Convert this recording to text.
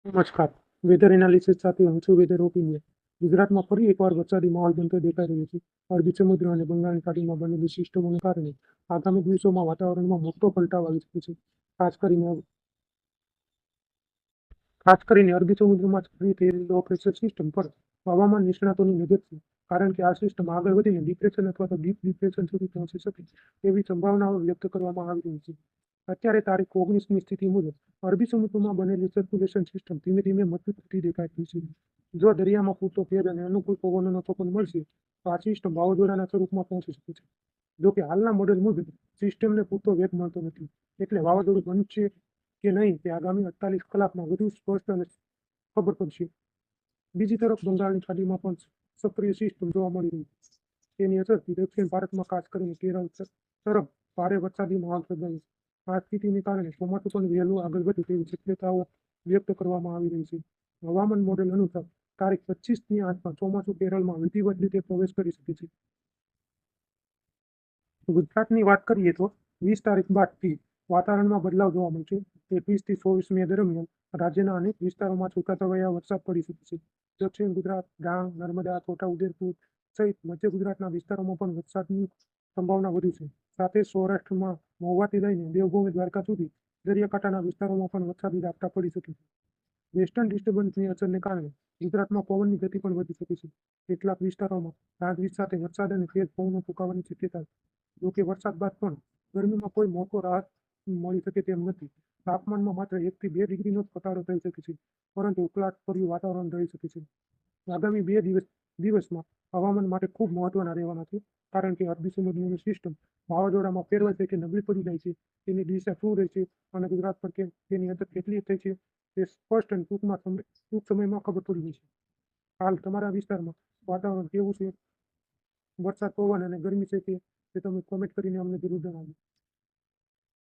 નમસ્કાર. Weather analysis સાથે હું છું વેધર ઓપિનિયન. ગુજરાતમાં ફરી એકવાર વરસાદી માહોલ બનતો દેખાઈ રહ્યો છે. અરબી સમુદ્ર અને બંગાળની ખાડીમાં બનેલી સિસ્ટમોને કારણે આગામી દિવસોમાં વાતાવરણમાં મોટો પલટાવ આવી શકે છે. ખાસ કરીને ખાસ કરીને અરબી સમુદ્રમાં સક્રિય થયેલી લો પ્રેશર સિસ્ટમ પર હવામાન નિષ્ણાતોની નજર છે. કારણ કે આ સિસ્ટમ આગળ વધીને ડિપ્રેશન અથવા તો ડીપ ડિપ્રેશન સુધી પહોંચી શકે તેવી સંભાવનાઓ વ્યક્ત કરવામાં આવી રહી છે. અત્યારે તારીખ 19ની સ્થિતિ મુજબ અરબી સમુદ્રમાં બનેલી સર્ક્યુલેશન સિસ્ટમ ધીમે ધીમે મજબૂત થતી દેખાઈ રહી છે. જો દરિયામાં પૂરતો ભેજ અને અનુકૂળ પવનોનો પવન મળશે તો આ સિસ્ટમ વાવાઝોડાના સ્વરૂપમાં પહોંચી શકે છે. જોકે હાલના મોડેલ મુજબ સિસ્ટમને પૂરતો વેગ મળતો નથી, એટલે વાવાઝોડું બનશે કે નહીં તે આગામી 48 કલાકમાં વધુ સ્પષ્ટ અને ખબર પડશે. બીજી તરફ બંગાળની ખાડીમાં પણ સક્રિય સિસ્ટમ જોવા મળી રહી છે. તેની અસરથી દક્ષિણ ભારતમાં ખાસ કરીને કેરળ તરફ ભારે વરસાદી માહોલ સર્જાયો છે. આ સ્થિતિને કારણે ચોમાસું પણ વહેલું આગળ વધે તેવી શક્યતાઓ વ્યક્ત કરવામાં આવી રહી છે. હવામાન મોડેલ અનુસાર તારીખ 25ની આસપાસ ચોમાસું કેરળમાં વિધિવત રીતે પ્રવેશ કરી શકે છે. ગુજરાતની વાત કરીએ તો 20 તારીખ બાદથી વાતાવરણમાં બદલાવ જોવા મળશે. 21થી 24 મે દરમિયાન રાજ્યના અનેક વિસ્તારોમાં છૂટાછવાયા વરસાદ પડી શકે છે. દક્ષિણ ગુજરાત, ડાંગ, નર્મદા, છોટાઉદેપુર સહિત મધ્ય ગુજરાતના વિસ્તારોમાં પણ વરસાદની સંભાવના વધુ છે. સાથે સૌરાષ્ટ્રમાં મહુવાથી લઈને દેવભૂમિ દ્વારકા સુધી દરિયાકાંઠાના વિસ્તારોમાં પણ વરસાદી ઝાપટા પડી શકે છે. વેસ્ટર્ન ડિસ્ટર્બન્સની અસરને કારણે ગુજરાતમાં પવનની ગતિ પણ વધી શકે છે. કેટલાક વિસ્તારોમાં ગાજવીજ સાથે વરસાદ અને તેજ પવનો ફૂંકાવાની શક્યતા છે. જોકે વરસાદ બાદ પણ ગરમીમાં કોઈ મોટો રાહત મળી શકે તેમ નથી. તાપમાનમાં માત્ર 1 થી 2 ડિગ્રીનો જ ઘટાડો થઈ શકે છે, પરંતુ ઉકળાટભર્યું વાતાવરણ રહી શકે છે. આગામી 2 દિવસમાં હવામાન માટે ખૂબ મહત્વના રહેવાના છે, કારણ કે અરબી સમુદ્રની સિસ્ટમ વાવાઝોડામાં ફેરવાય છે કે નબળી પડી જાય છે, તેની દિશા શું રહેશે અને ગુજરાત પર તેની અસર કેટલી થઈ છે તે સ્પષ્ટ અને ટૂંક સમયમાં ખબર પડી જશે. હાલ તમારા વિસ્તારમાં વાતાવરણ કેવું છે, વરસાદ, પવન અને ગરમી છે કે તે તમે કોમેન્ટ કરીને અમને જરૂર જણાવજો.